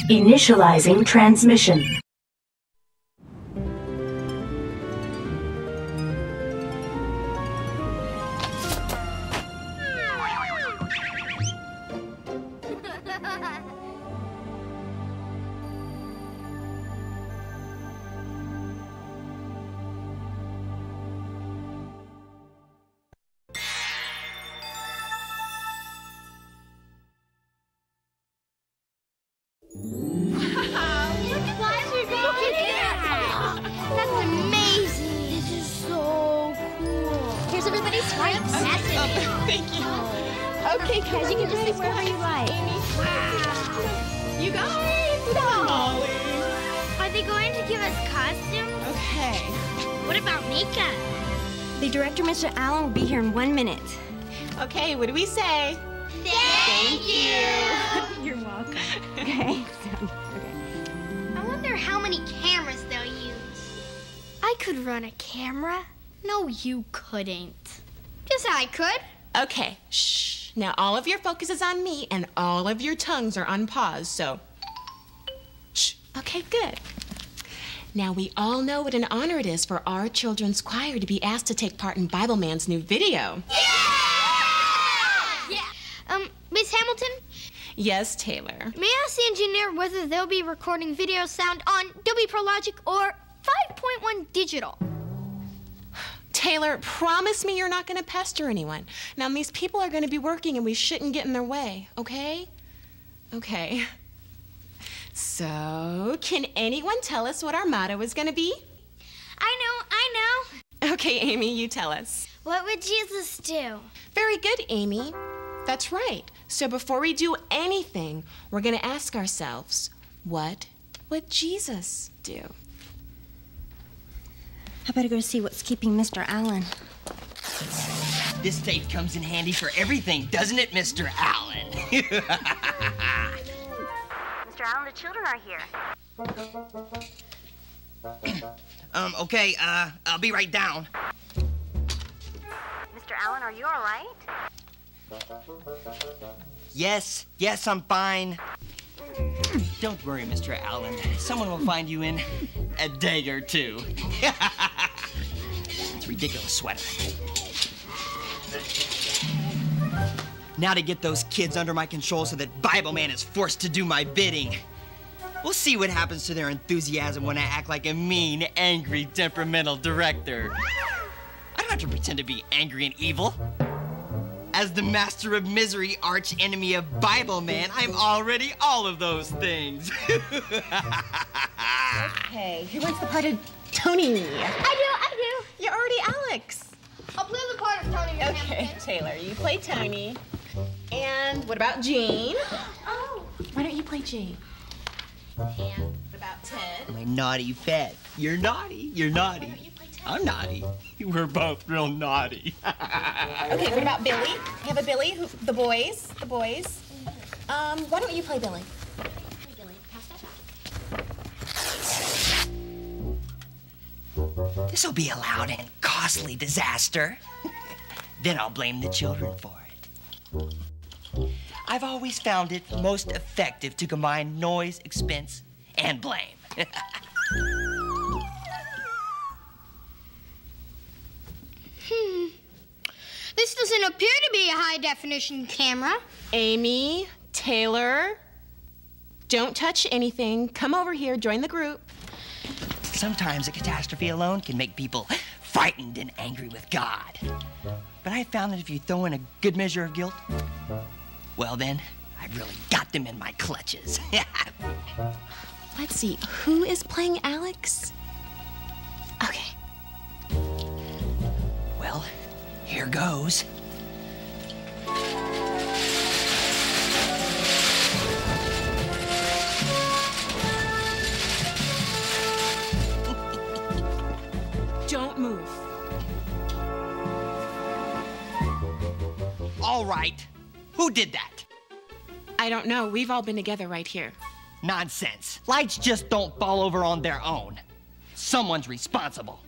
Initializing transmission. Thank you. Okay, guys, you can just sit wherever you like. Wow. You guys, Molly. Are they going to give us costumes? Okay. What about makeup? The director, Mr. Allen, will be here in 1 minute. Okay, what do we say? Thank you. You're welcome. Okay. I wonder how many cameras they'll use. I could run a camera. No, you couldn't. Yes, I could. Okay, shh. Now all of your focus is on me and all of your tongues are on pause, so shh. Okay, good. Now we all know what an honor it is for our children's choir to be asked to take part in Bibleman's new video. Yeah! Miss Hamilton? Yes, Taylor. May I ask the engineer whether they'll be recording video sound on Dolby Pro Logic or 5.1 digital? Taylor, promise me you're not going to pester anyone. Now, these people are going to be working and we shouldn't get in their way, okay? Okay. So, can anyone tell us what our motto is going to be? I know. Okay, Amy, you tell us. What would Jesus do? Very good, Amy. That's right. So before we do anything, we're going to ask ourselves, what would Jesus do? I better go see what's keeping Mr. Allen. This tape comes in handy for everything, doesn't it, Mr. Allen? Mr. Allen, the children are here. Okay, I'll be right down. Mr. Allen, are you all right? Yes, I'm fine. Don't worry, Mr. Allen. Someone will find you in a day or two. It's a ridiculous sweater. Now to get those kids under my control so that Bibleman is forced to do my bidding. We'll see what happens to their enthusiasm when I act like a mean, angry, temperamental director. I don't have to pretend to be angry and evil. As the master of misery, arch enemy of Bibleman, I'm already all of those things. Okay, who wants the part of Tony? I do. You're already Alex. I'll play the part of Tony. Okay, Taylor, you play Tony. And what about Jane? Oh. Why don't you play Jane? And what about Ted? My naughty pet. You're naughty. You're naughty. I'm naughty. We're both real naughty. Okay, what about Billy? You have a Billy? The boys. Why don't you play Billy? Play Billy. Pass that back. This'll be a loud and costly disaster. Then I'll blame the children for it. I've always found it most effective to combine noise, expense, and blame. This doesn't appear to be a high-definition camera. Amy, Taylor, don't touch anything. Come over here, join the group. Sometimes a catastrophe alone can make people frightened and angry with God. But I found that if you throw in a good measure of guilt, well then, I've really got them in my clutches. Let's see, who is playing Alex? Okay. Well, here goes. Don't move. All right. Who did that? I don't know. We've all been together right here. Nonsense. Lights just don't fall over on their own. Someone's responsible.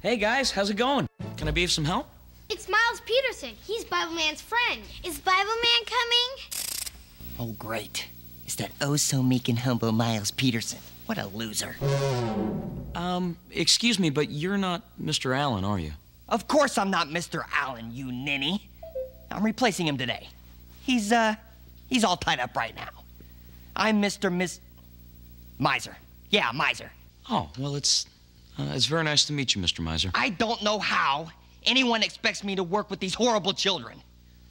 Hey guys, how's it going? Can I be of some help? It's Miles Peterson. He's Bibleman's friend. Is Bibleman coming? Oh, great. is that oh-so-meek and humble Miles Peterson. What a loser. Excuse me, but you're not Mr. Allen, are you? Of course I'm not Mr. Allen, you ninny. I'm replacing him today. He's all tied up right now. I'm Miser. Yeah, Miser. Oh, well, it's very nice to meet you, Mr. Miser. I don't know how anyone expects me to work with these horrible children.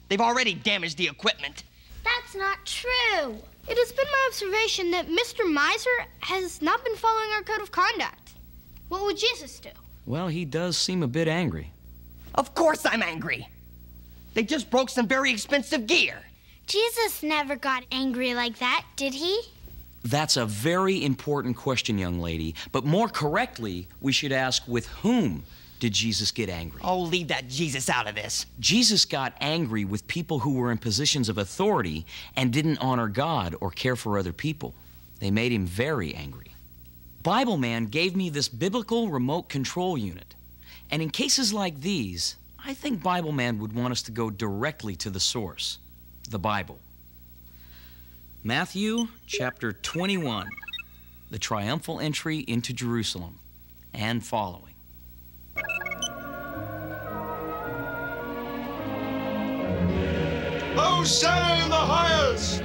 They've already damaged the equipment. That's not true. It has been my observation that Mr. Miser has not been following our code of conduct. What would Jesus do? Well, he does seem a bit angry. Of course I'm angry. They just broke some very expensive gear. Jesus never got angry like that, did he? That's a very important question, young lady. But more correctly, we should ask, with whom did Jesus get angry? Oh, leave that Jesus out of this. Jesus got angry with people who were in positions of authority and didn't honor God or care for other people. They made him very angry. Bibleman gave me this biblical remote control unit. And in cases like these, I think Bibleman would want us to go directly to the source, the Bible. Matthew chapter 21, the triumphal entry into Jerusalem, and following. Hosanna in the highest!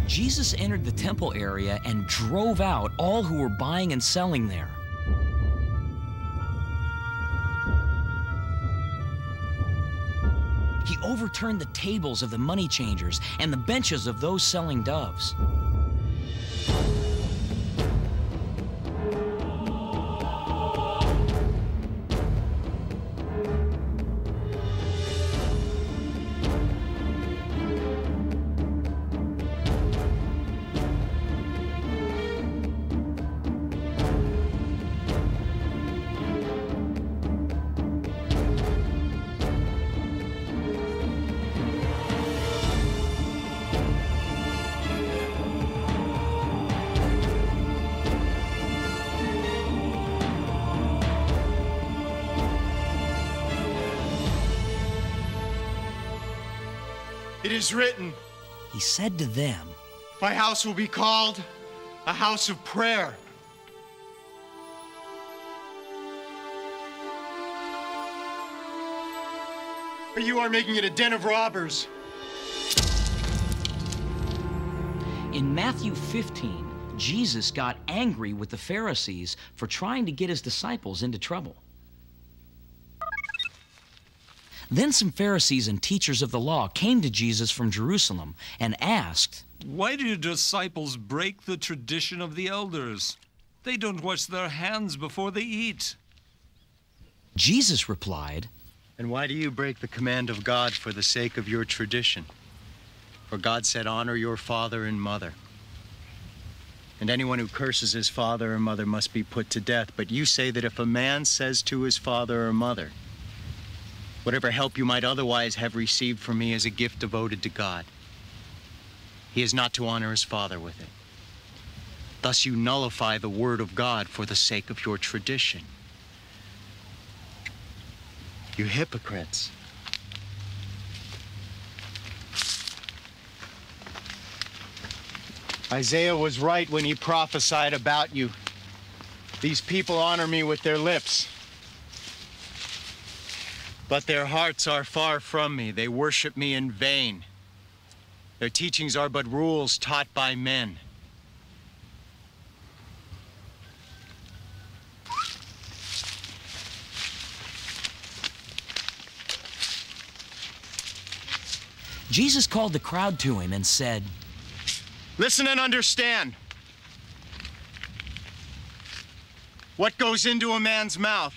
Jesus entered the temple area and drove out all who were buying and selling there. He overturned the tables of the money changers and the benches of those selling doves. It is written, He said to them, my house will be called a house of prayer. But you are making it a den of robbers. In Matthew 15, Jesus got angry with the Pharisees for trying to get his disciples into trouble. Then some Pharisees and teachers of the law came to Jesus from Jerusalem and asked, Why do your disciples break the tradition of the elders? They don't wash their hands before they eat. Jesus replied, And why do you break the command of God for the sake of your tradition? For God said, honor your father and mother. And anyone who curses his father or mother must be put to death. But you say that if a man says to his father or mother, whatever help you might otherwise have received from me is a gift devoted to God, he is not to honor his father with it. Thus you nullify the word of God for the sake of your tradition. You hypocrites. Isaiah was right when he prophesied about you. These people honor me with their lips, but their hearts are far from me. They worship me in vain. Their teachings are but rules taught by men. Jesus called the crowd to him and said, Listen and understand. What goes into a man's mouth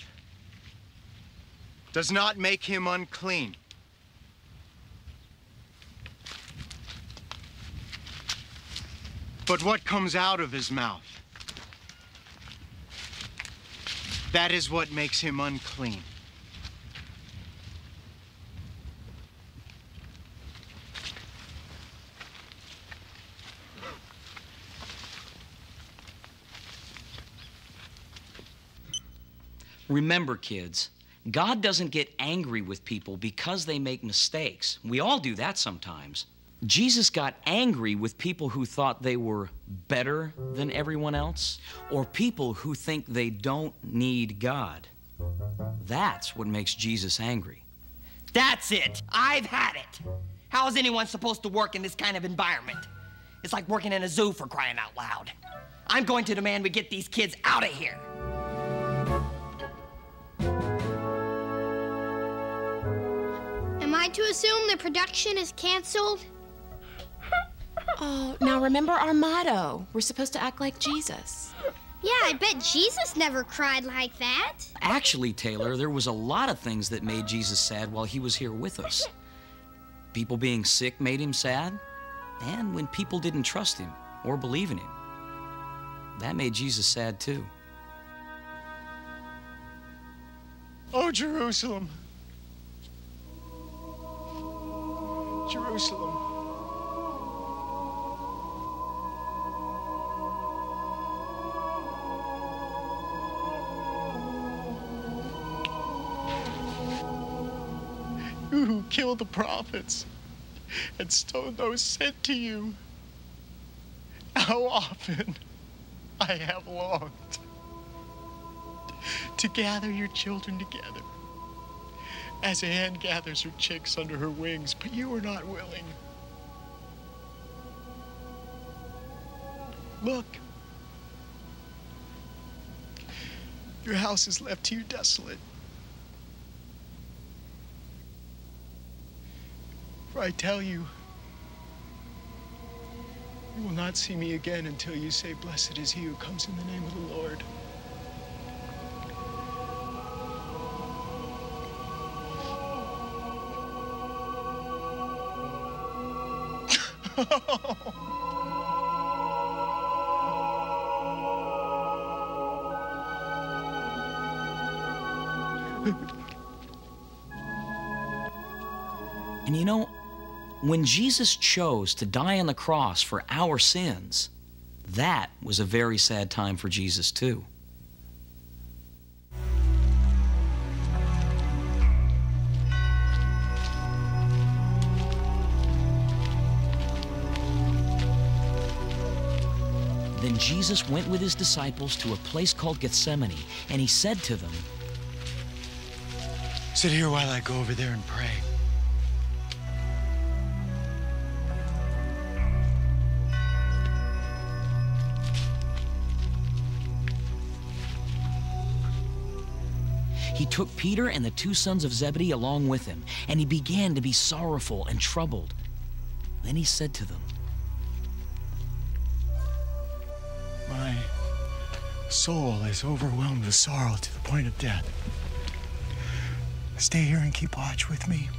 does not make him unclean. But what comes out of his mouth, that is what makes him unclean. Remember, kids, God doesn't get angry with people because they make mistakes. We all do that sometimes. Jesus got angry with people who thought they were better than everyone else, or people who think they don't need God. That's what makes Jesus angry. That's it. I've had it. How is anyone supposed to work in this kind of environment? It's like working in a zoo, for crying out loud. I'm going to demand we get these kids out of here. Am I to assume the production is canceled? Oh, now remember our motto. We're supposed to act like Jesus. Yeah, I bet Jesus never cried like that. Actually, Taylor, there was a lot of things that made Jesus sad while he was here with us. People being sick made him sad, and when people didn't trust him or believe in him, that made Jesus sad too. Oh, Jerusalem. Jerusalem. You who killed the prophets and stoned those sent to you. How often I have longed to gather your children together as a hen gathers her chicks under her wings, but you were not willing. Look, your house is left to you desolate. For I tell you, you will not see me again until you say, "Blessed is he who comes in the name of the Lord." And you know, when Jesus chose to die on the cross for our sins, that was a very sad time for Jesus too. Then Jesus went with his disciples to a place called Gethsemane, and he said to them, "Sit here while I go over there and pray." He took Peter and the two sons of Zebedee along with him, and he began to be sorrowful and troubled. Then he said to them, "My soul is overwhelmed with sorrow to the point of death. Stay here and keep watch with me."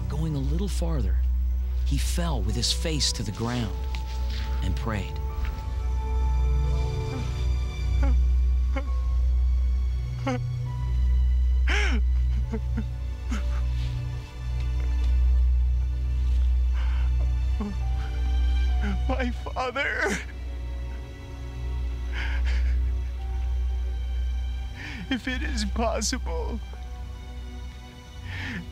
Going a little farther, he fell with his face to the ground and prayed. My Father, if it is possible,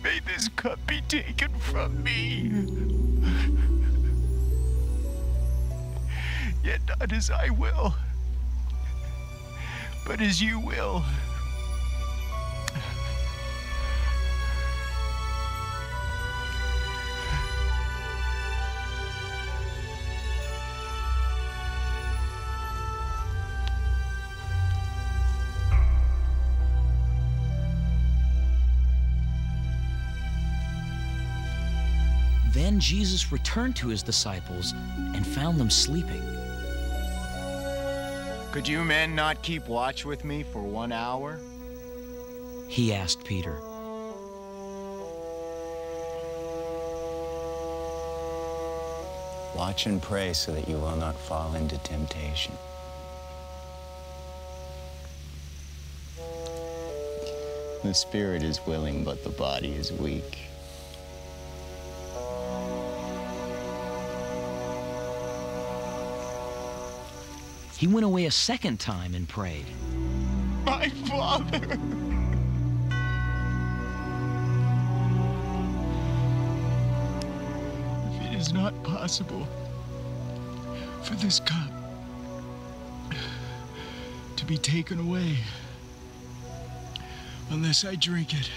may this cup be taken from me. Yet not as I will, but as you will. Then Jesus returned to his disciples and found them sleeping. Could you men not keep watch with me for 1 hour? He asked Peter. Watch and pray so that you will not fall into temptation. The spirit is willing, but the body is weak. He went away a second time and prayed. My Father! If it is not possible for this cup to be taken away unless I drink it,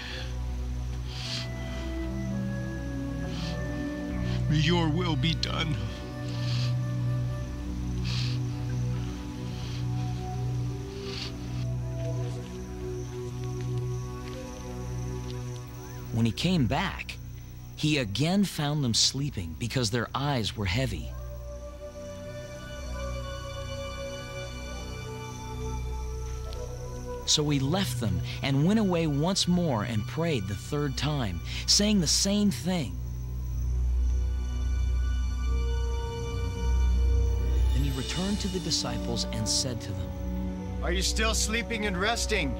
may your will be done. When he came back, he again found them sleeping because their eyes were heavy. So he left them and went away once more and prayed the third time, saying the same thing. Then he returned to the disciples and said to them, Are you still sleeping and resting?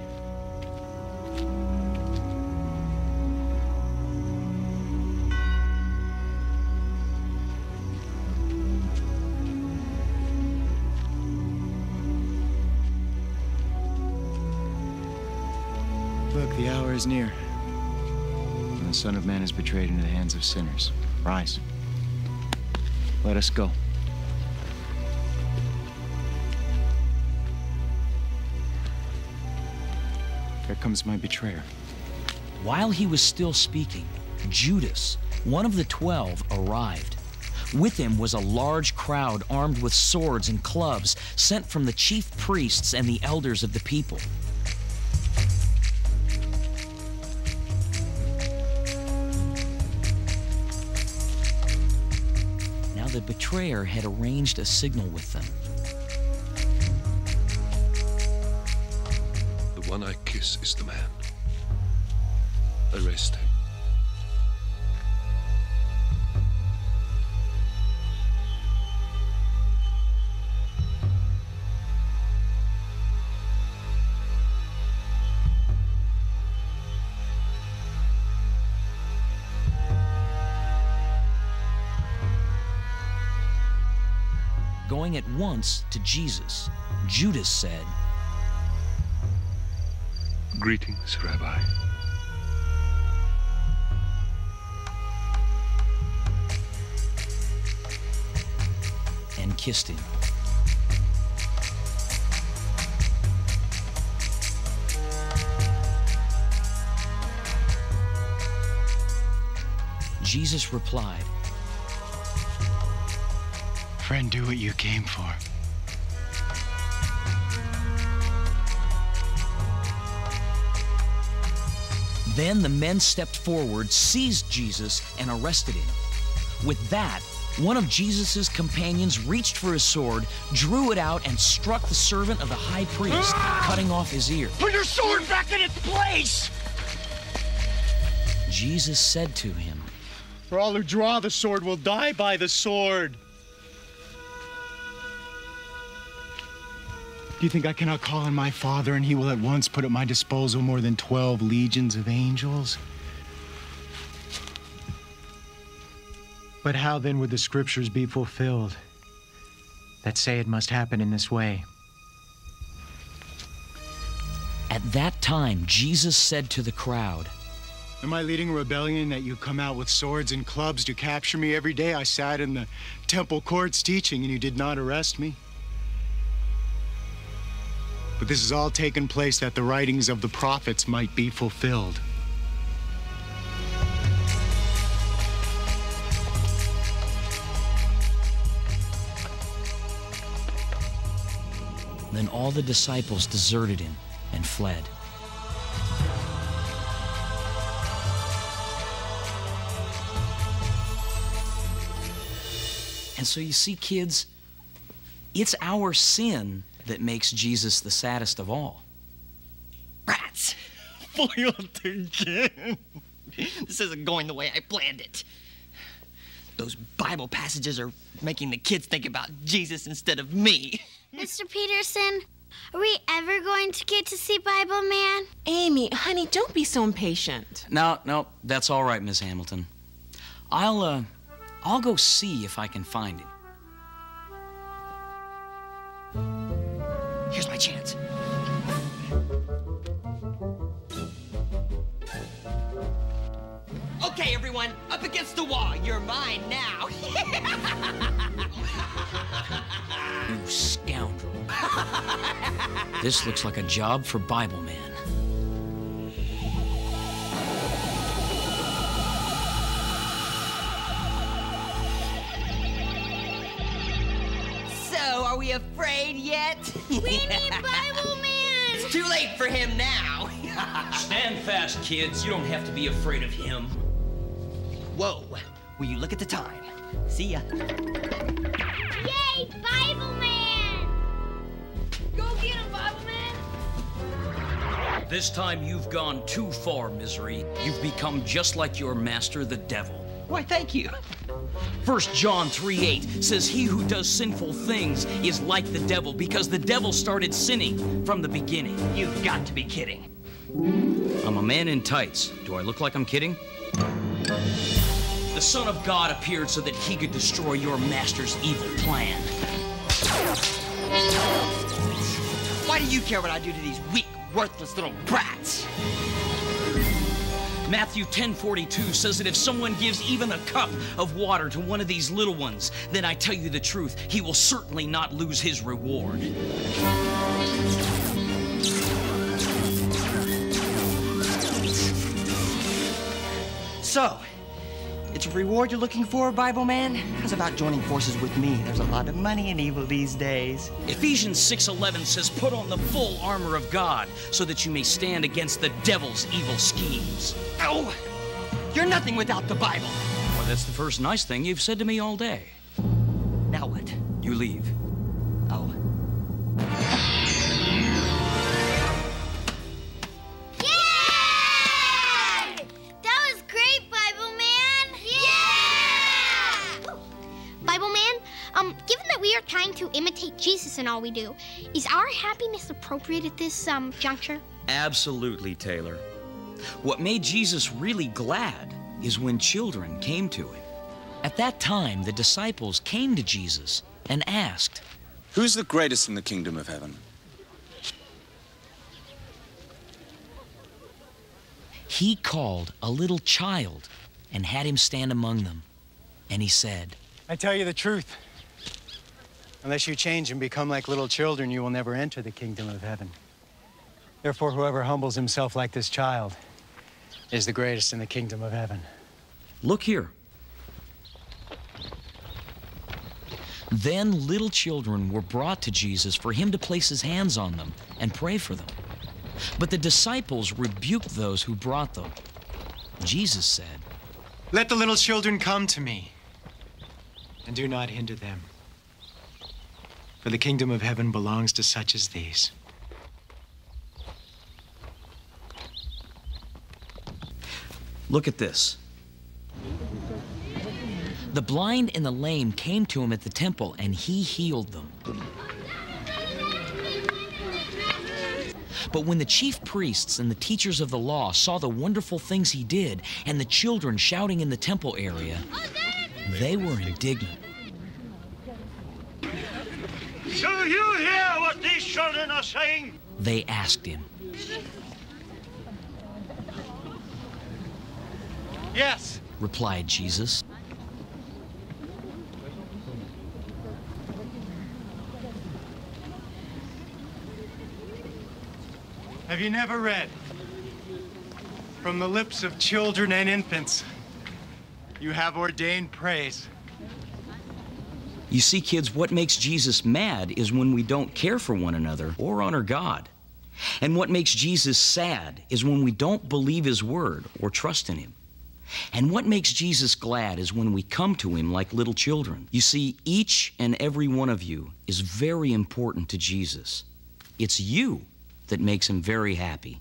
Look, the hour is near. And the Son of Man is betrayed into the hands of sinners. Rise. Let us go. Here comes my betrayer. While he was still speaking, Judas, one of the 12, arrived. With him was a large crowd armed with swords and clubs sent from the chief priests and the elders of the people. Now the betrayer had arranged a signal with them. The one I kiss is the man. Arrest him. Going at once to Jesus, Judas said, Greetings, Rabbi. and kissed him. Jesus replied, Friend, do what you came for. Then the men stepped forward, seized Jesus, and arrested him. With that, one of Jesus' companions reached for his sword, drew it out, and struck the servant of the high priest, cutting off his ear. Put your sword back in its place! Jesus said to him, For all who draw the sword will die by the sword. Do you think I cannot call on my Father and he will at once put at my disposal more than 12 legions of angels? But how then would the scriptures be fulfilled that say it must happen in this way? At that time, Jesus said to the crowd, Am I leading a rebellion that you come out with swords and clubs to capture me? Every day I sat in the temple courts teaching and you did not arrest me. But this has all taken place that the writings of the prophets might be fulfilled. Then all the disciples deserted him and fled. And so you see, kids, it's our sin that makes Jesus the saddest of all. Rats! Foiled again. This isn't going the way I planned it. Those Bible passages are making the kids think about Jesus instead of me. Mr. Peterson, are we ever going to get to see Bible Man? Amy, honey, don't be so impatient. No, that's all right, Miss Hamilton. I'll go see if I can find him. Here's my chance. Okay, everyone, up against the wall. You're mine now. You scoundrel. This looks like a job for Bible Man. So, are we afraid yet? We need Bible Man! It's too late for him now. Stand fast, kids. You don't have to be afraid of him. Whoa, will you look at the time? See ya. Yay, Bible Man! Go get him, Bible Man! This time you've gone too far, Misery. You've become just like your master, the devil. Why, thank you. 1 John 3:8 says, he who does sinful things is like the devil, because the devil started sinning from the beginning. You've got to be kidding. I'm a man in tights. Do I look like I'm kidding? The Son of God appeared so that he could destroy your master's evil plan. Why do you care what I do to these weak, worthless little brats? Matthew 10:42 says that if someone gives even a cup of water to one of these little ones, then I tell you the truth, he will certainly not lose his reward. So, it's a reward you're looking for, Bible Man? How's about joining forces with me? There's a lot of money in evil these days. Ephesians 6:11 says, put on the full armor of God so that you may stand against the devil's evil schemes. Oh, you're nothing without the Bible. Well, that's the first nice thing you've said to me all day. Now what? You leave. Oh. Yay! That was great, Bible Man! Yeah! Bible Man, given that we are trying to imitate Jesus in all we do, is our happiness appropriate at this, juncture? Absolutely, Taylor. What made Jesus really glad is when children came to him. At that time, the disciples came to Jesus and asked, who's the greatest in the kingdom of heaven? He called a little child and had him stand among them. And he said, I tell you the truth. Unless you change and become like little children, you will never enter the kingdom of heaven. Therefore, whoever humbles himself like this child is the greatest in the kingdom of heaven. look here. Then little children were brought to Jesus for him to place his hands on them and pray for them. But the disciples rebuked those who brought them. Jesus said, Let the little children come to me, and do not hinder them. For the kingdom of heaven belongs to such as these. Look at this. The blind and the lame came to him at the temple, and he healed them. But when the chief priests and the teachers of the law saw the wonderful things he did and the children shouting in the temple area, they were indignant. Do you hear what these children are saying? They asked him, Yes, replied Jesus. Have you never read, from the lips of children and infants, you have ordained praise? You see, kids, what makes Jesus mad is when we don't care for one another or honor God. And what makes Jesus sad is when we don't believe his word or trust in him. And what makes Jesus glad is when we come to him like little children. You see, each and every one of you is very important to Jesus. It's you that makes him very happy.